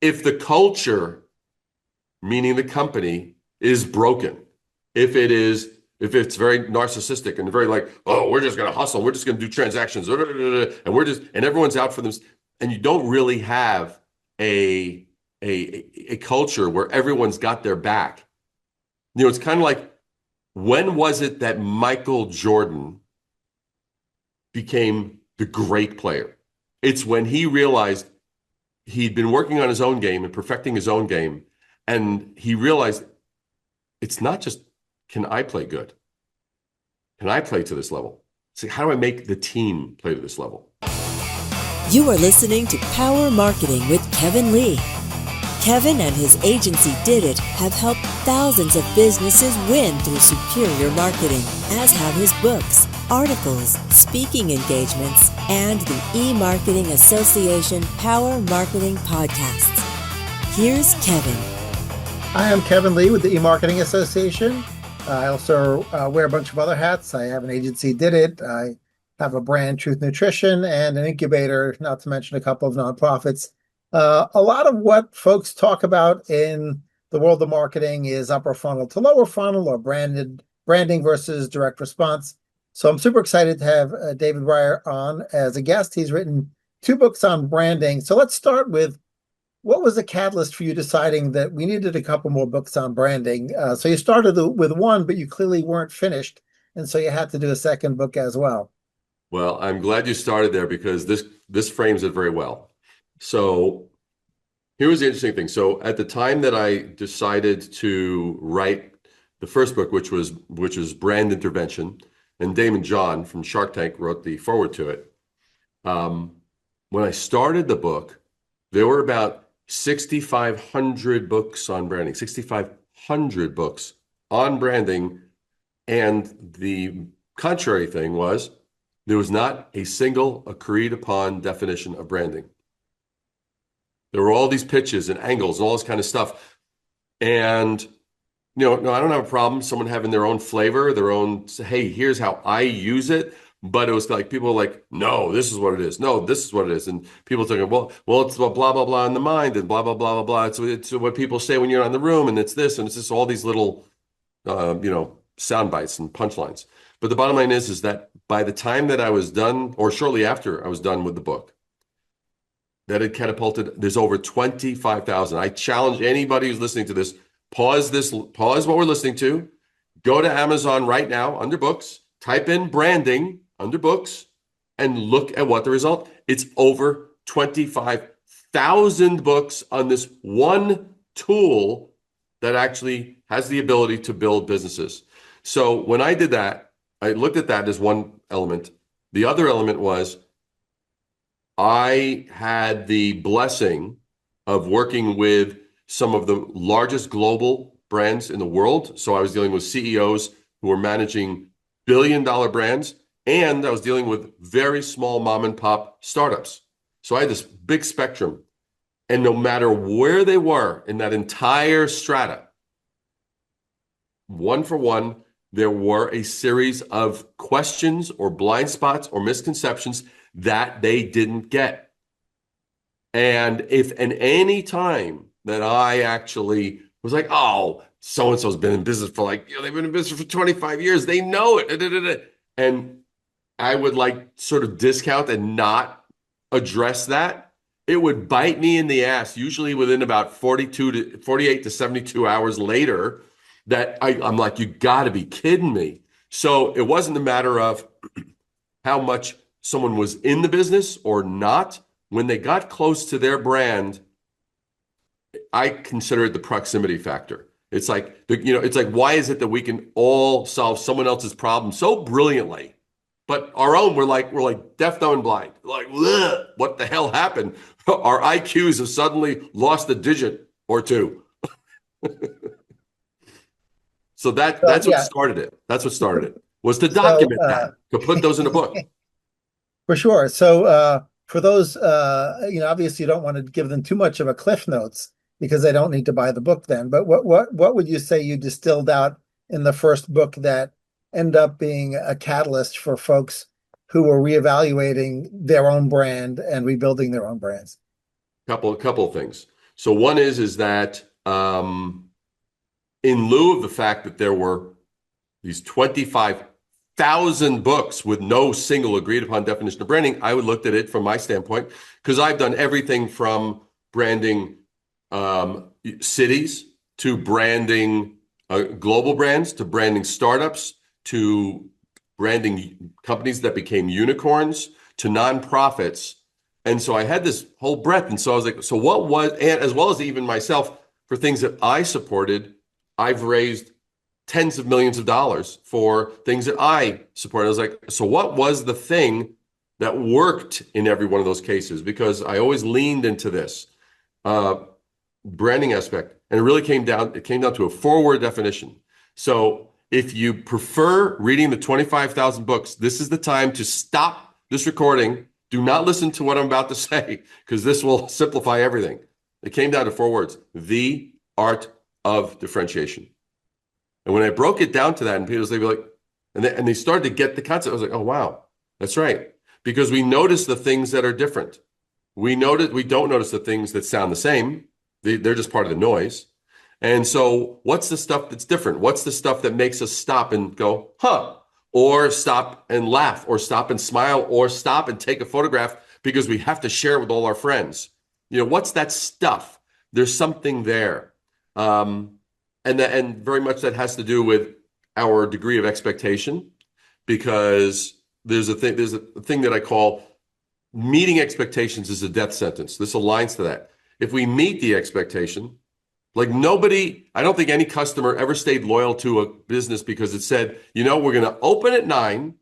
if the culture, meaning the company, is broken, if it's very narcissistic and very like, oh, we're just going to hustle, we're just going to do transactions, and and everyone's out for them, and you don't really have a a culture where everyone's got their back. It's kind of like, when was it that Michael Jordan became the great player? It's when he realized he'd been working on his own game and perfecting his own game, and he realized it's not just, can I play good? Can I play to this level? So how do I make the team play to this level? You are listening to Power Marketing with Kevin Lee. Kevin and his agency Did It have helped thousands of businesses win through superior marketing, as have his books, articles, speaking engagements, and the E-Marketing Association Power Marketing Podcasts. Here's Kevin. Hi, I'm Kevin Lee with the E-Marketing Association. I also wear a bunch of other hats. I have an agency, Did It. I have a brand, Truth Nutrition, and an incubator, not to mention a couple of nonprofits. A lot of what folks talk about in the world of marketing is upper funnel to lower funnel, or branding versus direct response. So I'm super excited to have David Brier on as a guest. He's written 2 books on branding. So let's start with, what was the catalyst for you deciding that we needed a couple more books on branding? So you started with one, but you clearly weren't finished, and so you had to do a second book as well. Well, I'm glad you started there, because this frames it very well. So here was the interesting thing. So at the time that I decided to write the first book, which was Brand Intervention, and Damon John from Shark Tank wrote the foreword to it. When I started the book, there were about 6,500 books on branding, 6,500 books on branding. And the contrary thing was, there was not a single agreed upon definition of branding. There were all these pitches and angles and all this kind of stuff. And, no, I don't have a problem someone having their own flavor, their own, hey, here's how I use it. But it was like, people were like, no, this is what it is. No, this is what it is. And people talking, well, it's blah, blah, blah in the mind, and blah, blah, blah, blah, blah. It's what people say when you're in the room, and it's this, and it's just all these little, sound bites and punchlines. But the bottom line is that by the time that I was done, or shortly after I was done with the book, that had catapulted, there's over 25,000. I challenge anybody who's listening to this, pause what we're listening to, go to Amazon right now under books, type in branding under books, and look at what the result. It's over 25,000 books on this one tool that actually has the ability to build businesses. So when I did that, I looked at that as one element. The other element was, I had the blessing of working with some of the largest global brands in the world. So I was dealing with CEOs who were managing billion-dollar brands, and I was dealing with very small mom and pop startups. So I had this big spectrum. And no matter where they were in that entire strata, one for one, there were a series of questions or blind spots or misconceptions that they didn't get. And if in any time that I actually was like, oh, so-and-so's been in business for they've been in business for 25 years, they know it. And I would sort of discount and not address that, it would bite me in the ass, usually within about 48 to 72 hours later, that I'm like, you gotta be kidding me. So it wasn't a matter of how much someone was in the business or not. When they got close to their brand, I consider it the proximity factor. It's like, why is it that we can all solve someone else's problem so brilliantly, but our own, we're like deaf, dumb, and blind. What the hell happened? Our IQs have suddenly lost a digit or two. So that's what started it. That's what started it, was to document that, to put those in a book. For sure. So for those, obviously you don't want to give them too much of a cliff notes, because they don't need to buy the book then. But what would you say you distilled out in the first book that end up being a catalyst for folks who are reevaluating their own brand and rebuilding their own brands? Couple of things. So one is that in lieu of the fact that there were these 25,000 books with no single agreed upon definition of branding, I would look at it from my standpoint, because I've done everything from branding cities to branding global brands, to branding startups, to branding companies that became unicorns, to nonprofits. And so I had this whole breadth. And so I was like, so what was, and as well as even myself, for things that I supported, I've raised tens of millions of dollars for things that I supported. I was like, so what was the thing that worked in every one of those cases? Because I always leaned into this branding aspect, and it came down to a 4-word definition. So if you prefer reading the 25,000 books, this is the time to stop this recording. Do not listen to what I'm about to say, because this will simplify everything. It came down to 4 words: the art of differentiation. And when I broke it down to that, and people, they'd be like, and they started to get the concept. I was like, oh, wow, that's right. Because we notice the things that are different. We don't notice the things that sound the same. They're just part of the noise. And so what's the stuff that's different? What's the stuff that makes us stop and go, huh? Or stop and laugh, or stop and smile, or stop and take a photograph because we have to share it with all our friends. What's that stuff? There's something there. And very much that has to do with our degree of expectation, because there's a thing that I call meeting expectations is a death sentence. This aligns to that. If we meet the expectation, like I don't think any customer ever stayed loyal to a business because it said, we're going to open at 9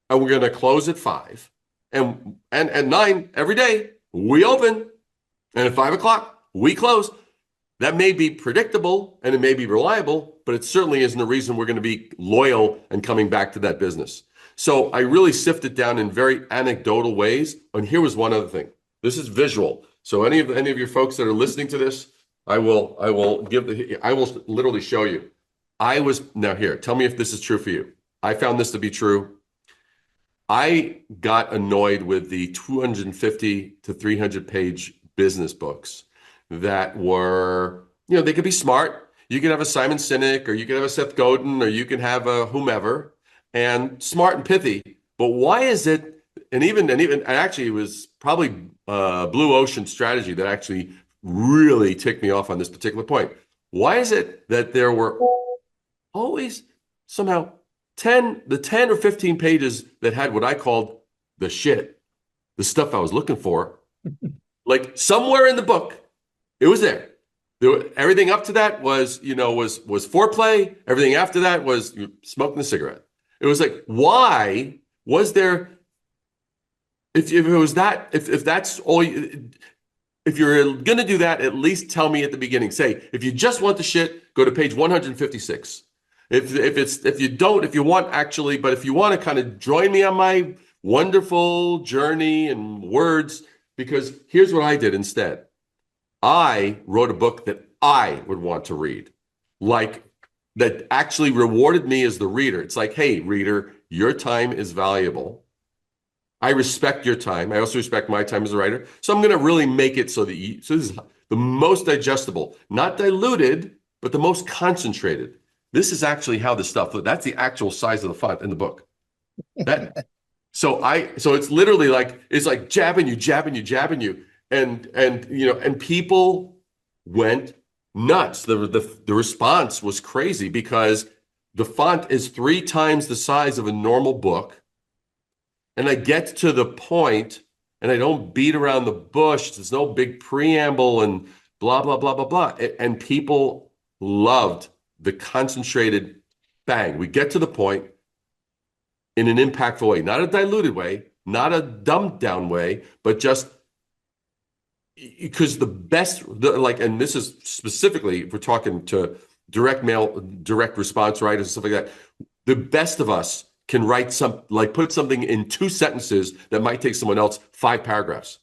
and we're going to close at 5. And at 9 every day, we open. And at 5 o'clock, we close. That may be predictable and it may be reliable, but it certainly isn't a reason we're going to be loyal and coming back to that business. So I really sifted down in very anecdotal ways. And here was one other thing. This is visual. So any of your folks that are listening to this, I will literally show you. Now here, tell me if this is true for you. I found this to be true. I got annoyed with the 250 to 300 page business books that were, they could be smart. You could have a Simon Sinek, or you could have a Seth Godin, or you could have a whomever, and smart and pithy. But why is it, and actually it was probably Blue Ocean Strategy that actually really ticked me off on this particular point. Why is it that there were always somehow 10 or 15 pages that had what I called the shit, the stuff I was looking for, like somewhere in the book, it was there. Everything up to that was foreplay. Everything after that was smoking a cigarette. It was like, why was there? If it was that, if that's all, if you're gonna do that, at least tell me at the beginning. Say, if you just want the shit, go to page 156. If you want to kind of join me on my wonderful journey and words, because here's what I did instead. I wrote a book that I would want to read, like that actually rewarded me as the reader. It's like, hey, reader, your time is valuable. I respect your time. I also respect my time as a writer. So I'm going to really make it so that so this is the most digestible, not diluted, but the most concentrated. This is actually how the stuff, that's the actual size of the font in the book. So it's literally like, it's like jabbing you. And people went nuts. The response was crazy because the font is 3 times the size of a normal book. And I get to the point and I don't beat around the bush. There's no big preamble and blah, blah, blah, blah, blah. And people loved the concentrated bang. We get to the point in an impactful way, not a diluted way, not a dumbed down way, but just because and this is specifically, if we're talking to direct mail, direct response writers and stuff like that, the best of us can write put something in 2 sentences that might take someone else 5 paragraphs.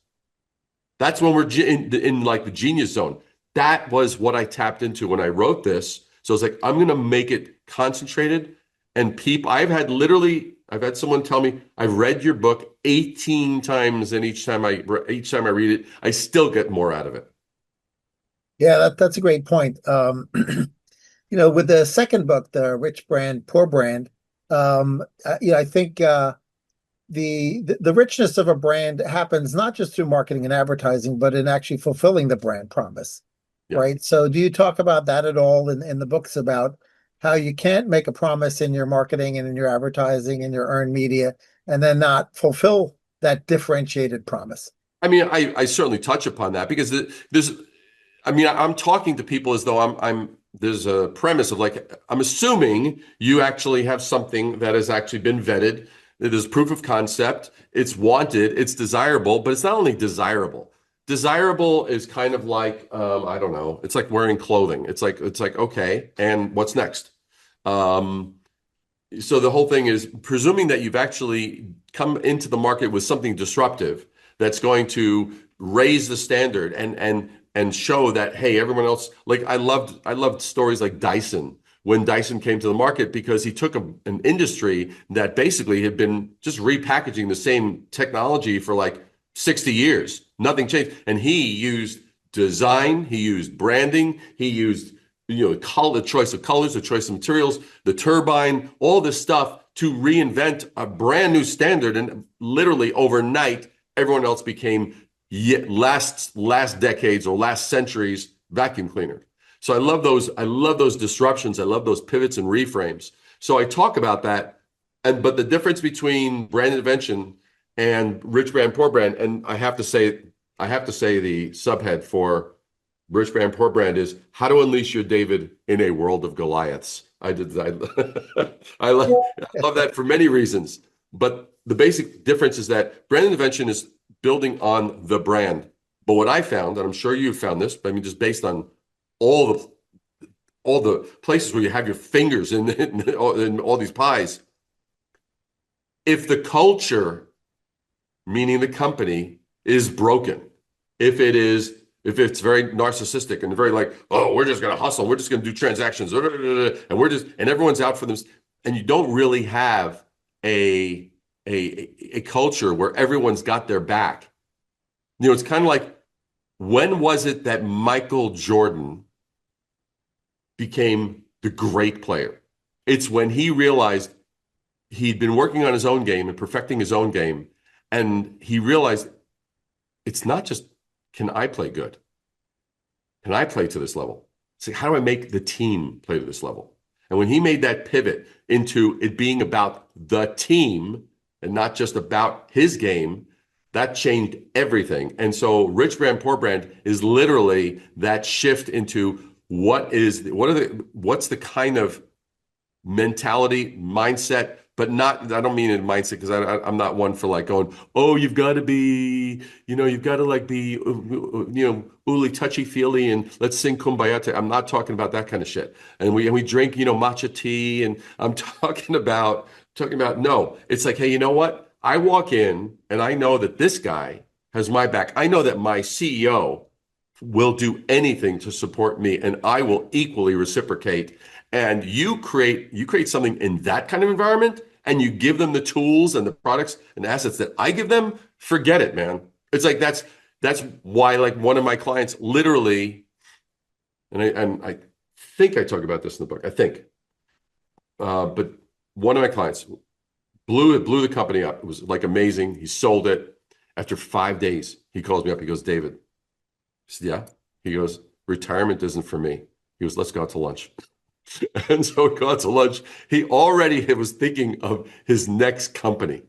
That's when we're in like the genius zone. That was what I tapped into when I wrote this. So it's like, I'm going to make it concentrated. And I've had someone tell me, I've read your book 18 times, and each time I read it, I still get more out of it. Yeah, that's a great point. With the second book, The Rich Brand, Poor Brand, I think the richness of a brand happens not just through marketing and advertising, but in actually fulfilling the brand promise, Yeah. right? So do you talk about that at all in the books about how you can't make a promise in your marketing and in your advertising and your earned media and then not fulfill that differentiated promise? I mean, I certainly touch upon that because there's, I mean, I'm talking to people as though there's a premise of like, I'm assuming you actually have something that has actually been vetted. It is proof of concept. It's wanted. It's desirable, but it's not only desirable. Desirable is kind of like, I don't know. It's like wearing clothing. It's like, okay, and what's next? Um, so the whole thing is presuming that you've actually come into the market with something disruptive that's going to raise the standard and show that, hey, everyone else, like I loved stories like Dyson when Dyson came to the market because he took an industry that basically had been just repackaging the same technology for like 60 years. Nothing changed. And he used design, he used branding, he used color, the choice of colors, the choice of materials, the turbine, all this stuff to reinvent a brand new standard. And literally overnight, everyone else became last decades or last centuries vacuum cleaner. So I love those disruptions. I love those pivots and reframes. So I talk about that. But the difference between brand invention and rich brand, poor brand, and I have to say the subhead for Rich Brand, Poor Brand is how to unleash your David in a world of Goliaths. I love that for many reasons. But the basic difference is that brand invention is building on the brand. But what I found, and I'm sure you've found this, but I mean, just based on all the all the places where you have your fingers in all these pies, if the culture, meaning the company, is broken, if it's very narcissistic and very like, oh, we're just going to hustle, we're just going to do transactions, and everyone's out for them, and you don't really have a culture where everyone's got their back. It's kind of like, when was it that Michael Jordan became the great player? It's when he realized he'd been working on his own game and perfecting his own game, and he realized it's not just, can I play good? Can I play to this level? So how do I make the team play to this level? And when he made that pivot into it being about the team and not just about his game, that changed everything. And so Rich Brand, Poor Brand is literally that shift into what's the kind of mentality, mindset, but not, I don't mean in mindset because I'm not one for like going, oh, you've got to be, you've got to like be, ooly touchy feely and let's sing Kumbaya. I'm not talking about that kind of shit. And we drink, matcha tea. And I'm talking about, no, it's like, hey, you know what? I walk in and I know that this guy has my back. I know that my CEO will do anything to support me and I will equally reciprocate. And you create something in that kind of environment and you give them the tools and the products and assets that I give them, forget it, man. It's like that's why, like, one of my clients literally, and I think I talk about this in the book, I think. But one of my clients blew the company up. It was like amazing. He sold it. After 5 days, he calls me up. He goes, David. I said, yeah. He goes, retirement isn't for me. He goes, let's go out to lunch. And so we go out to lunch. He already was thinking of his next company.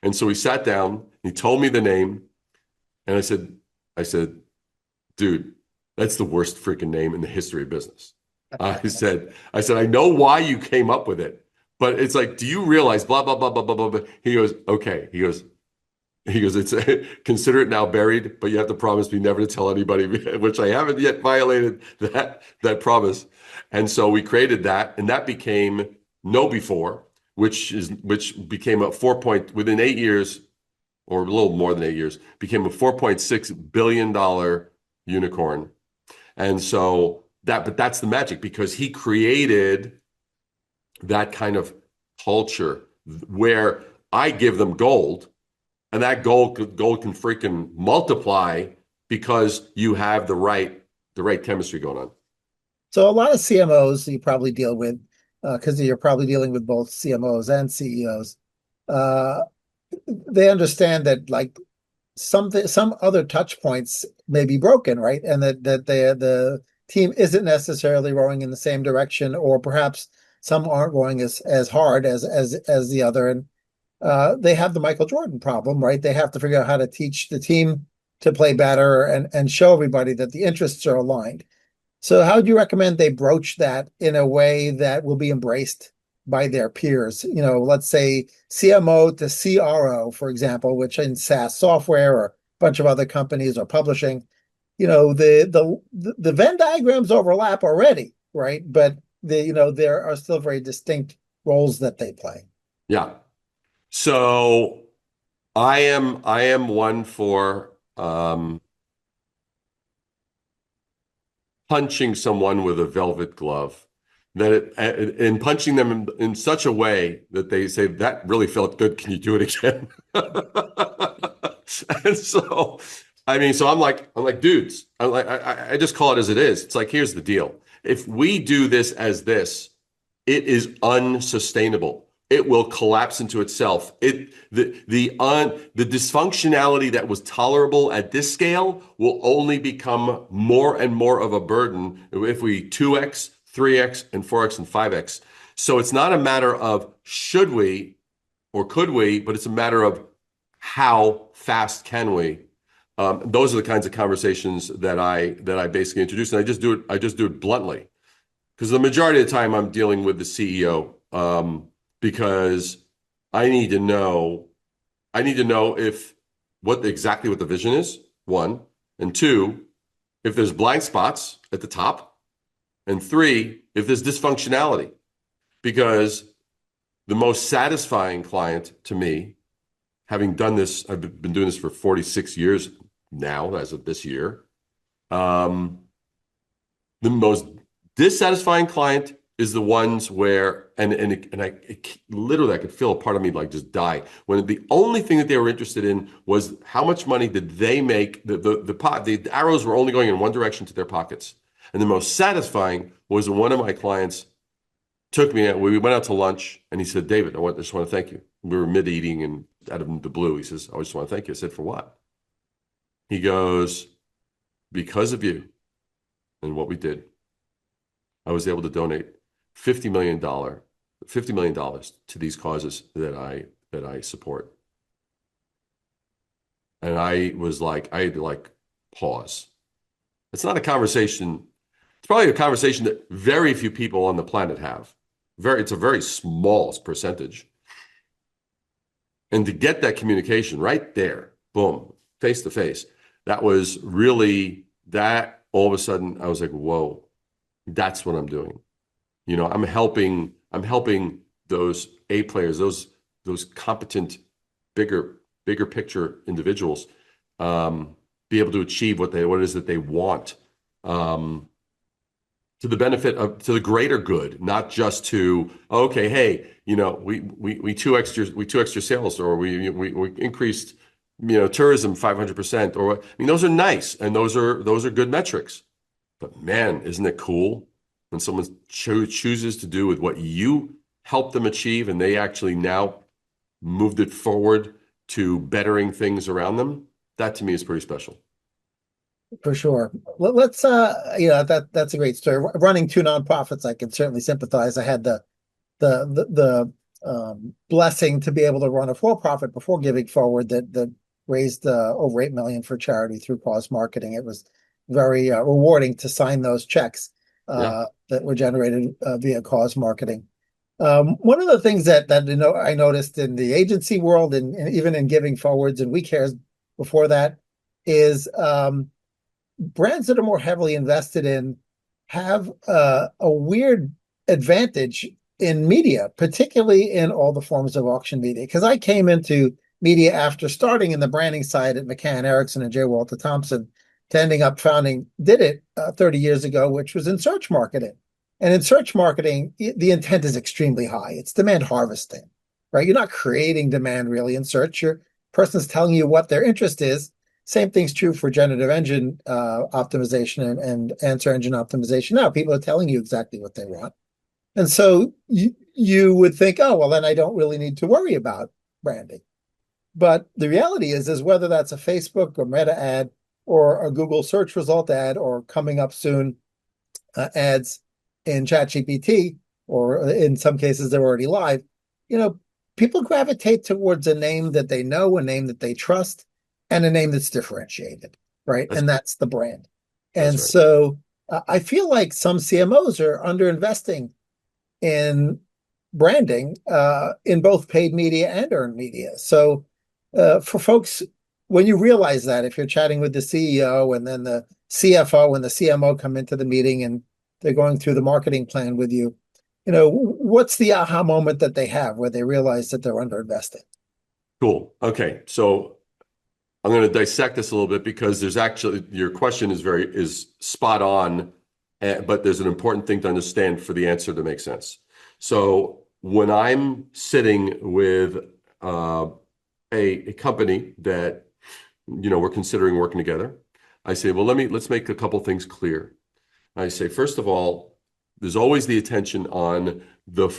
And so we sat down, he told me the name, and I said, dude, that's the worst freaking name in the history of business. I know why you came up with it, but it's like, do you realize blah, blah, blah, blah, blah, blah, blah. He goes, okay. He goes, it's consider it now buried, but you have to promise me never to tell anybody, which I haven't yet violated that promise. And so we created that, and that became Know Before, which became within 8 years, or a little more than 8 years, became a $4.6 billion unicorn. And so but that's the magic, because he created that kind of culture where I give them gold. And that gold can freaking multiply because you have the right the right chemistry going on. So a lot of CMOs you probably deal with, because you're probably dealing with both CMOs and CEOs. Uh, they understand that like some other touch points may be broken, right? And that the team isn't necessarily rowing in the same direction, or perhaps some aren't rowing as hard as the other. And they have the Michael Jordan problem, right? They have to figure out how to teach the team to play better and show everybody that the interests are aligned. So how do you recommend they broach that in a way that will be embraced by their peers? You know, let's say CMO to CRO, for example, which in SaaS software or a bunch of other companies are publishing, you know, the Venn diagrams overlap already, right? But there are still very distinct roles that they play. Yeah. So I am one for punching someone with a velvet glove, and punching them in such a way that they say, that really felt good. Can you do it again? And so, I mean, so I'm like, dudes, I just call it as it is. It's like, here's the deal. If we do this as this, it is unsustainable. It will collapse into itself. The dysfunctionality that was tolerable at this scale will only become more and more of a burden if we 2x, 3x, and 4x, and 5x. So it's not a matter of should we or could we, but it's a matter of how fast can we. Those are the kinds of conversations that I basically introduce, and I just do it bluntly, because the majority of the time I'm dealing with the CEO. Because I need to know if exactly what the vision is, one, and two, if there's blind spots at the top, and three, if there's dysfunctionality. Because the most satisfying client to me, having done this, I've been doing this for 46 years now, as of this year, the most dissatisfying client is the ones where, literally, I could feel a part of me like just die when the only thing that they were interested in was how much money did they make. The arrows were only going in one direction, to their pockets. And the most satisfying was when one of my clients took me out. We went out to lunch, and he said, "David, I just want to thank you." We were mid-eating, and out of the blue, he says, "I just want to thank you." I said, "For what?" He goes, "Because of you and what we did, I was able to donate $50 million to these causes that I support." And I had to like pause. It's not a conversation. It's probably a conversation that very few people on the planet have. It's a very small percentage. And to get that communication right there, boom, face to face, that was really that. All of a sudden, I was like, whoa, that's what I'm doing. You know, I'm helping those A players, those competent, bigger picture individuals, be able to achieve what it is that they want, to the benefit of, to the greater good, not just to, okay, hey, you know, we 2x your sales, or we increased, you know, tourism 500%, or I mean, those are nice, and those are good metrics. But man, isn't it cool when someone chooses to do with what you helped them achieve, and they actually now moved it forward to bettering things around them? That to me is pretty special. For sure. Let's that's a great story. Running two nonprofits, I can certainly sympathize. I had the blessing to be able to run a for-profit before giving forward that raised over 8 million for charity through cause marketing. It was very rewarding to sign those checks Yeah. that were generated via cause marketing. One of the things that I noticed in the agency world, and even in giving forwards and WeCares before that, is brands that are more heavily invested in have a weird advantage in media, particularly in all the forms of auction media. Because I came into media after starting in the branding side at McCann Erickson and J. Walter Thompson, to ending up founding Did It 30 years ago, which was in search marketing. And in search marketing, the intent is extremely high. It's demand harvesting, right? You're not creating demand really in search. Your person's telling you what their interest is, Same thing's true for generative engine optimization and answer engine optimization. Now people are telling you exactly what they want. And so you would think, oh, well, then I don't really need to worry about branding. But the reality is whether that's a Facebook or Meta ad or a Google search result ad or coming up soon ads in ChatGPT, or in some cases they're already live, people gravitate towards a name that they know, a name that they trust, and a name that's differentiated, right? That's And that's the brand. that's And right. so I feel like some CMOs are underinvesting in branding in both paid media and earned media. So for folks, when you realize that, if you're chatting with the CEO and then the CFO and the CMO come into the meeting and they're going through the marketing plan with you, what's the aha moment that they have where they realize that they're underinvesting? Cool. Okay. So I'm going to dissect this a little bit because there's actually your question is spot on, but there's an important thing to understand for the answer to make sense. So when I'm sitting with a company that we're considering working together, I say, well, let's make a couple things clear. I say, first of all, there's always the attention on the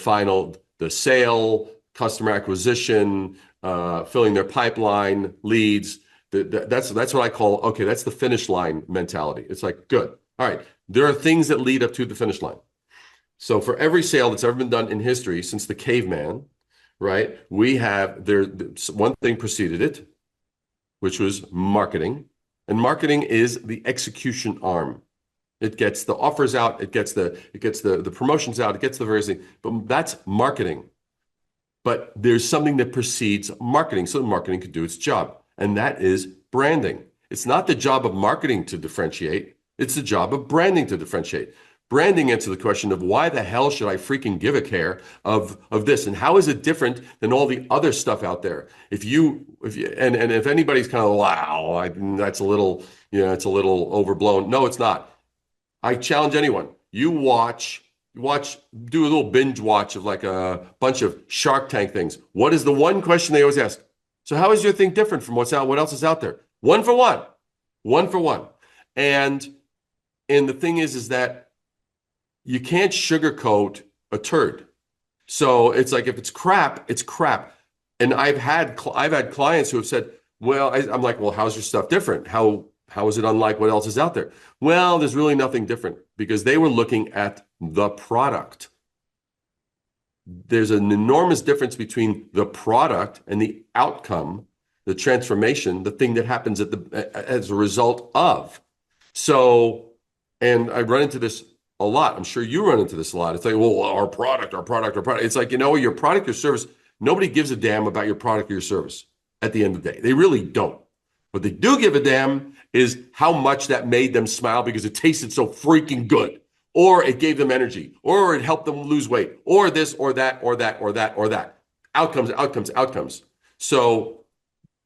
sale, customer acquisition, filling their pipeline, leads. That's what I call, okay, that's the finish line mentality. It's like, good. All right. There are things that lead up to the finish line. So for every sale that's ever been done in history since the caveman, right, one thing preceded it, which was marketing. And marketing is the execution arm. It gets the offers out, it gets the promotions out, it gets the various things, but that's marketing. But there's something that precedes marketing so marketing can do its job, and that is branding. It's not the job of marketing to differentiate, it's the job of branding to differentiate. Branding answers the question of why the hell should I freaking give a care of this, and how is it different than all the other stuff out there? If anybody's kind of that's a little it's a little overblown. No, it's not. I challenge anyone. You do a little binge watch of like a bunch of Shark Tank things. What is the one question they always ask? So how is your thing different from what else is out there? One for one. One for one. And the thing is that you can't sugarcoat a turd. So it's like if it's crap, it's crap. And I've had clients who have said, well, I'm like, well, how's your stuff different? How is it unlike what else is out there? Well, there's really nothing different because they were looking at the product. There's an enormous difference between the product and the outcome, the transformation, the thing that happens as a result of. So, and I run into this a lot. I'm sure you run into this a lot. It's like, well, our product. It's like, your product, your service, nobody gives a damn about your product or your service at the end of the day. They really don't. What they do give a damn is how much that made them smile because it tasted so freaking good, or it gave them energy, or it helped them lose weight, or this, or that, or that, or that, or that. Outcomes. So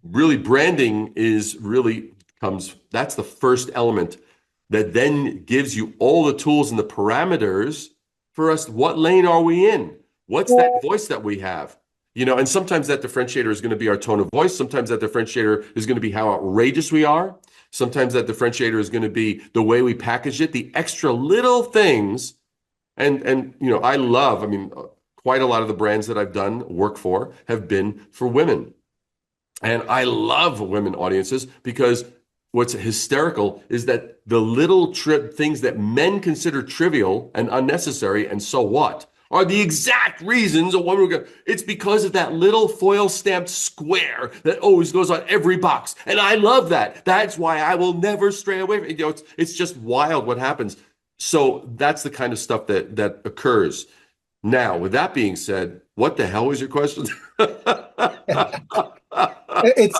really branding that's the first element that then gives you all the tools and the parameters for us. What lane are we in? What's that voice that we have? And sometimes that differentiator is going to be our tone of voice. Sometimes that differentiator is going to be how outrageous we are. Sometimes that differentiator is going to be the way we package it, the extra little things. And quite a lot of the brands that I've done work for have been for women. And I love women audiences because what's hysterical is that the little things that men consider trivial and unnecessary and so what are the exact reasons of when we're going. It's because of that little foil stamped square that always goes on every box. And I love that. That's why I will never stray away from it. It's just wild what happens. So that's the kind of stuff that occurs. Now, with that being said, what the hell was your question?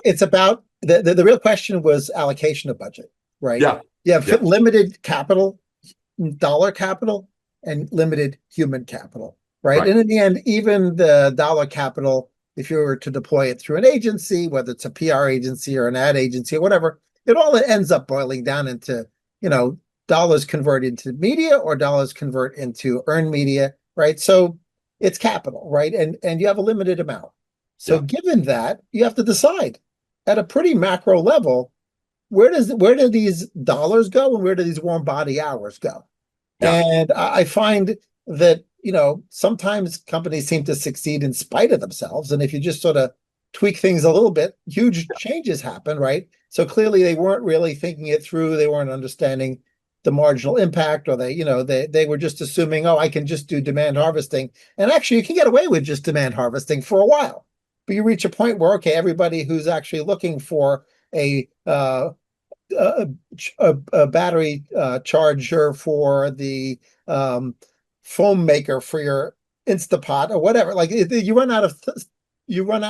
It's about the real question was allocation of budget, right? Yeah. You have Yeah. limited capital, dollar capital, and limited human capital, right? Right. And in the end, even the dollar capital, if you were to deploy it through an agency, whether it's a PR agency or an ad agency or whatever, it all ends up boiling down into, dollars convert into media or dollars convert into earned media, right? So it's capital, right? And you have a limited amount. So Yeah. given that, you have to decide at a pretty macro level, where do these dollars go and where do these warm body hours go? Yeah, And I find that, sometimes companies seem to succeed in spite of themselves. And if you just sort of tweak things a little bit, huge changes happen, right? So clearly they weren't really thinking it through. They weren't understanding the marginal impact, or they were just assuming, oh, I can just do demand harvesting. And actually you can get away with just demand harvesting for a while. But you reach a point where, okay, everybody who's actually looking for a, a battery charger for the um, foam maker for your Instapot or whatever. Like you run out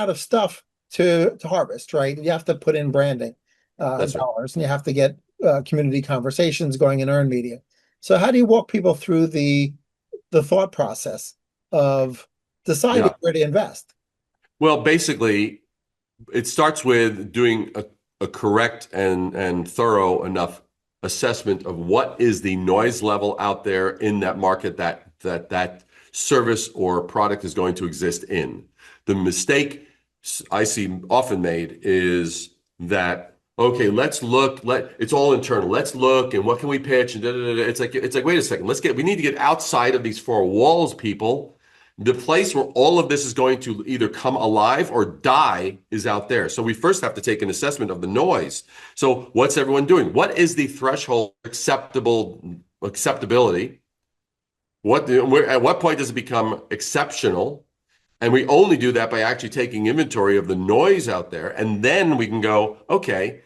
of stuff to harvest, right? You have to put in branding that's right. dollars, and you have to get community conversations going in earned media. So how do you walk people through the thought process of deciding Yeah. where to invest? Well, basically, it starts with doing a correct and thorough enough assessment of what is the noise level out there in that market that service or product is going to exist in. The mistake I see often made is that, okay, let's look, it's all internal. Let's look and what can we pitch and da, da, da, da. It's like wait a second, we need to get outside of these four walls, people. The place where all of this is going to either come alive or die is out there. So we first have to take an assessment of the noise. So what's everyone doing? What is the threshold acceptability? At what point does it become exceptional? And we only do that by actually taking inventory of the noise out there. And then we can go, okay,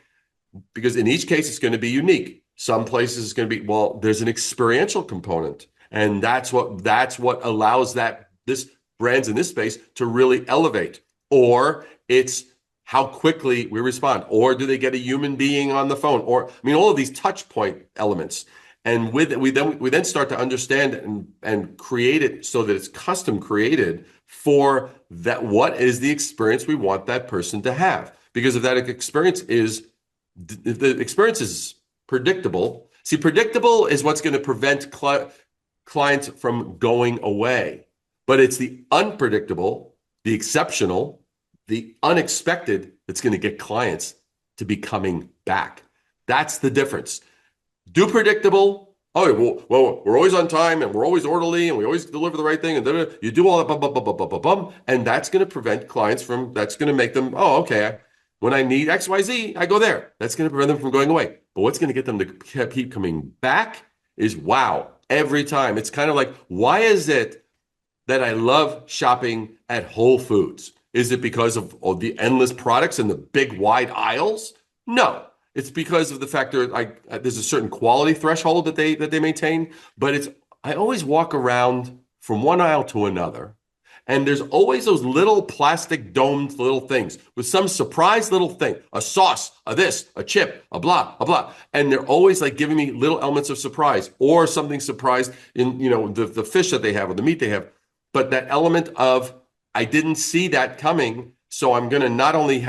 because in each case it's going to be unique. Some places it's going to be, well, there's an experiential component. And that's what allows this brands in this space to really elevate. Or it's how quickly we respond. Or do they get a human being on the phone? Or, I mean, all of these touch point elements. And we then start to understand and create it so that it's custom created for that. What is the experience we want that person to have? Because if the experience is predictable, see, predictable is what's going to prevent clients from going away. But it's the unpredictable, the exceptional, the unexpected that's going to get clients to be coming back. That's the difference. Do predictable. Oh, well, we're always on time and we're always orderly and we always deliver the right thing. And you do all that, bum, bum, bum, bum, bum, bum, and that's going to prevent clients that's going to make them, oh, okay, when I need XYZ, I go there. That's going to prevent them from going away. But what's going to get them to keep coming back is wow, every time. It's kind of like, why is it that I love shopping at Whole Foods? Is it because of the endless products and the big wide aisles? No. It's because of the fact that there's a certain quality threshold that they maintain, but I always walk around from one aisle to another, and there's always those little plastic domed little things with some surprise little thing, a sauce, a this, a chip, a blah, a blah, and they're always like giving me little elements of surprise or something surprised in the fish that they have or the meat they have, but that element of I didn't see that coming, so I'm going to not only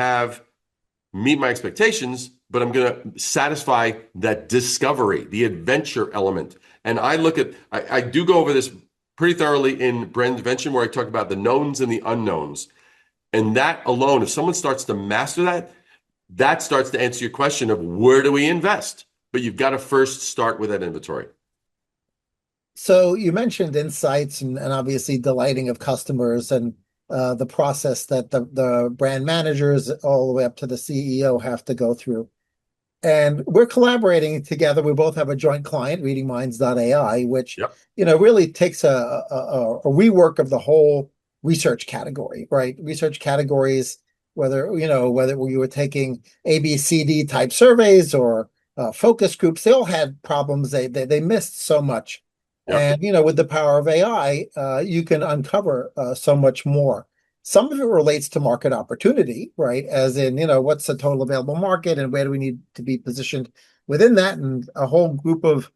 meet my expectations, but I'm going to satisfy that discovery, the adventure element. And I do go over this pretty thoroughly in brand invention, where I talk about the knowns and the unknowns. And that alone, if someone starts to master that starts to answer your question of where do we invest? But you've got to first start with that inventory. So you mentioned insights and obviously delighting of customers and the process that the brand managers all the way up to the CEO have to go through. And we're collaborating together. We both have a joint client, readingminds.ai, which Yep. Really takes a rework of the whole research category, right? Research categories, whether you were taking A, B, C, D type surveys or focus groups, they all had problems. They missed so much. Yep. And with the power of AI, you can uncover so much more. Some of it relates to market opportunity, right? As in, what's the total available market and where do we need to be positioned within that? And a whole group of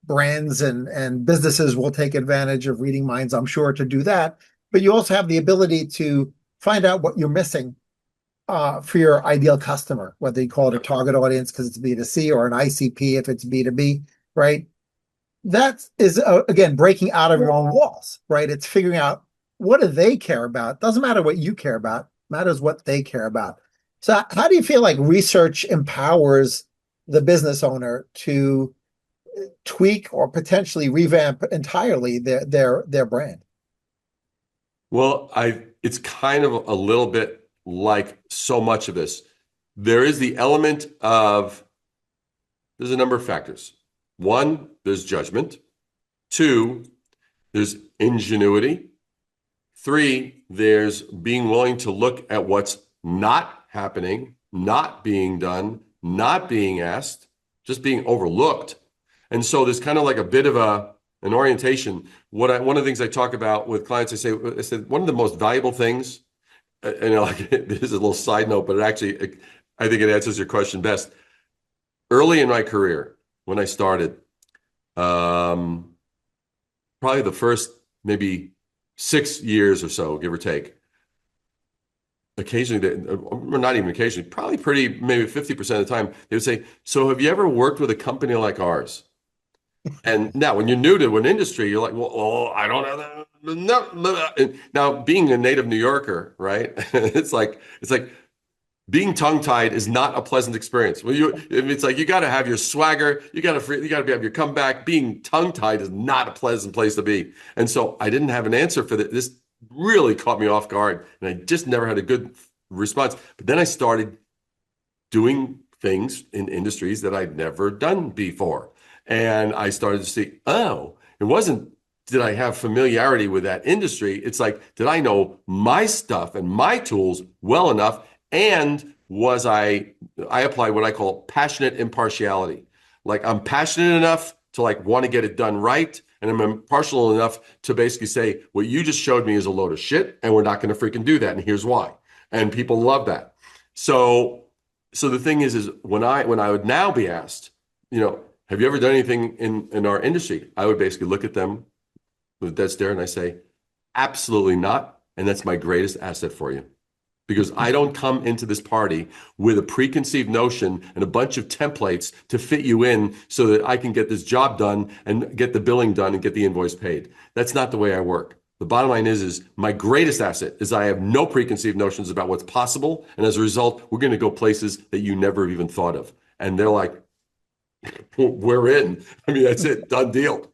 brands and businesses will take advantage of Reading Minds, I'm sure, to do that. But you also have the ability to find out what you're missing for your ideal customer, whether you call it a target audience because it's B2C or an ICP if it's B2B, right? That is, again, breaking out of your own walls, right? It's figuring out what do they care about. Doesn't matter what you care about, matters what they care about. So how do you feel like research empowers the business owner to tweak or potentially revamp entirely their brand? Well, it's kind of a little bit like so much of this. There is the element of there's a number of factors. One, there's judgment. Two, there's ingenuity. Three, there's being willing to look at what's not happening, not being done, not being asked, just being overlooked. And so there's kind of like a bit of an orientation. One of the things I talk about with clients, I said one of the most valuable things, like this is a little side note, but I think it answers your question best. Early in my career, when I started, probably the first maybe 6 years or so, give or take, occasionally, or not even occasionally, probably maybe 50% of the time, they would say, so have you ever worked with a company like ours? And now when you're new to an industry, you're like, well, oh, I don't know. No. Now, being a native New Yorker, right? It's like being tongue-tied is not a pleasant experience. It's like you got to have your swagger, you got to have your comeback. Being tongue-tied is not a pleasant place to be. And so I didn't have an answer for this. This really caught me off guard, and I just never had a good response. But then I started doing things in industries that I'd never done before. And I started to see, oh, it wasn't, did I have familiarity with that industry? It's like, did I know my stuff and my tools well enough? And I applied what I call passionate impartiality. Like I'm passionate enough to like want to get it done right. And I'm impartial enough to basically say, what you just showed me is a load of shit, and we're not going to freaking do that. And here's why. And people love that. So the thing is when I would now be asked, have you ever done anything in our industry? I would basically look at them with a dead stare and I say, absolutely not. And that's my greatest asset for you. Because I don't come into this party with a preconceived notion and a bunch of templates to fit you in so that I can get this job done and get the billing done and get the invoice paid. That's not the way I work. The bottom line is my greatest asset is I have no preconceived notions about what's possible. And as a result, we're going to go places that you never even thought of. And they're like, we're in. I mean, that's it. Done deal.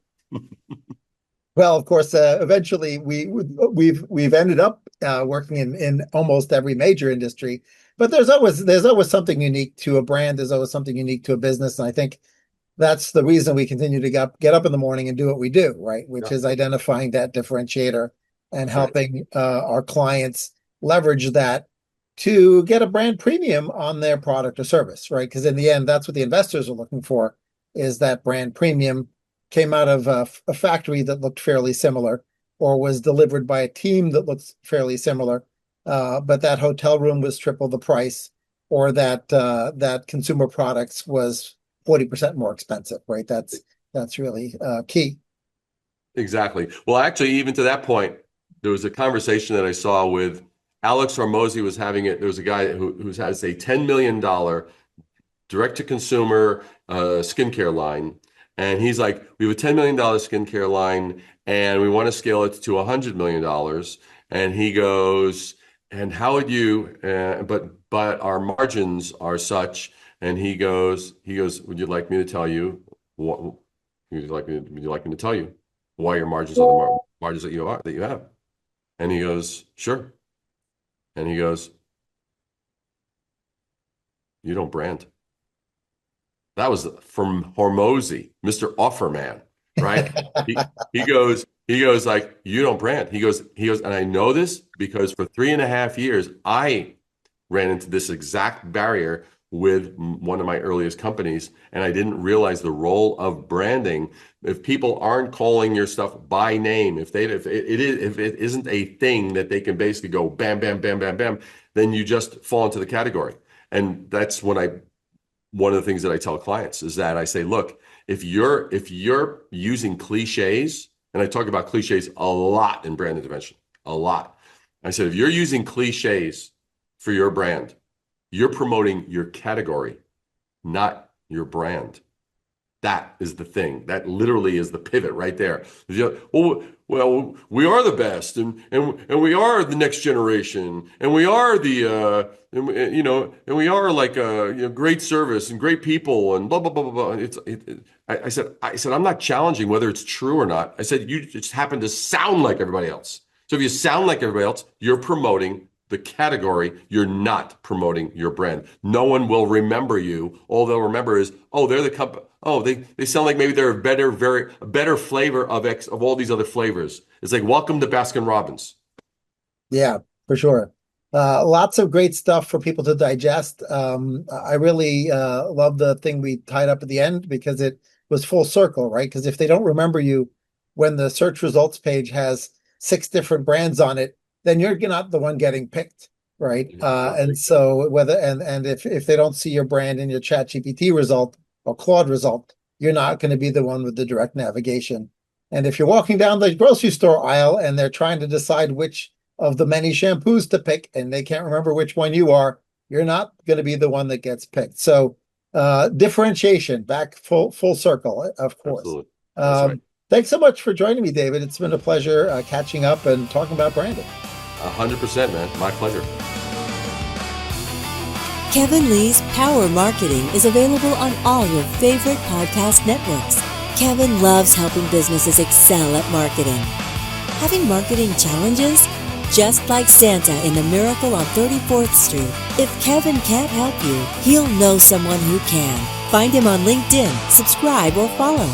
Well, of course, eventually we've ended up working in almost every major industry, but there's always something unique to a brand. There's always something unique to a business, and I think that's the reason we continue to get up in the morning and do what we do, right? Which Yeah, is identifying that differentiator and that's right. helping our clients leverage that to get a brand premium on their product or service, right? Because in the end, that's what the investors are looking for, is that brand premium came out of a factory that looked fairly similar or was delivered by a team that looks fairly similar, but that hotel room was triple the price, or that consumer products was 40% more expensive, right? That's really key. Exactly. Well, actually, even to that point, there was a conversation that I saw with Alex Hormozy was having it. There was a guy who has a $10 million direct to consumer skincare line. And he's like, we have a $10 million skincare line and we want to scale it to $100 million. And he goes, and how would you, but our margins are such. And he goes, would you like me to tell you what, would you like me to tell you why your margins are the margins that you have? And he goes, sure. And he goes, you don't brand. That was from Hormozy, Mr. Offerman, right? He goes like, you don't brand. He goes, and I know this because for 3.5 years, I ran into this exact barrier with one of my earliest companies, and I didn't realize the role of branding. If people aren't calling your stuff by name, if it isn't a thing that they can basically go bam, bam, bam, bam, bam, then you just fall into the category. And that's one of the things that I tell clients is that I say, look, if you're using cliches, and I talk about cliches a lot in brand intervention, a lot. I said, if you're using cliches for your brand, you're promoting your category, not your brand. That is the thing. That literally is the pivot right there. Well, we are the best, and we are the next generation, and we are and we are like great service and great people and blah blah blah blah blah. I said I'm not challenging whether it's true or not. I said you just happen to sound like everybody else. So if you sound like everybody else, you're promoting the category. You're not promoting your brand. No one will remember you. All they'll remember is, oh, they're the company. Oh, they sound like maybe they're a better flavor of all these other flavors. It's like, welcome to Baskin Robbins. Yeah, for sure. Lots of great stuff for people to digest. I really love the thing we tied up at the end because it was full circle, right? Because if they don't remember you when the search results page has 6 different brands on it, then you're not the one getting picked, right? And so if they don't see your brand in your ChatGPT result or Claude result, you're not going to be the one with the direct navigation. And if you're walking down the grocery store aisle and they're trying to decide which of the many shampoos to pick and they can't remember which one you are, you're not going to be the one that gets picked. So differentiation, back full circle, of course. Absolutely. That's right. Thanks so much for joining me, David. It's been a pleasure catching up and talking about branding. 100%, man. My pleasure. Kevin Lee's Power Marketing is available on all your favorite podcast networks. Kevin loves helping businesses excel at marketing. Having marketing challenges? Just like Santa in The Miracle on 34th Street, if Kevin can't help you, he'll know someone who can. Find him on LinkedIn, subscribe, or follow.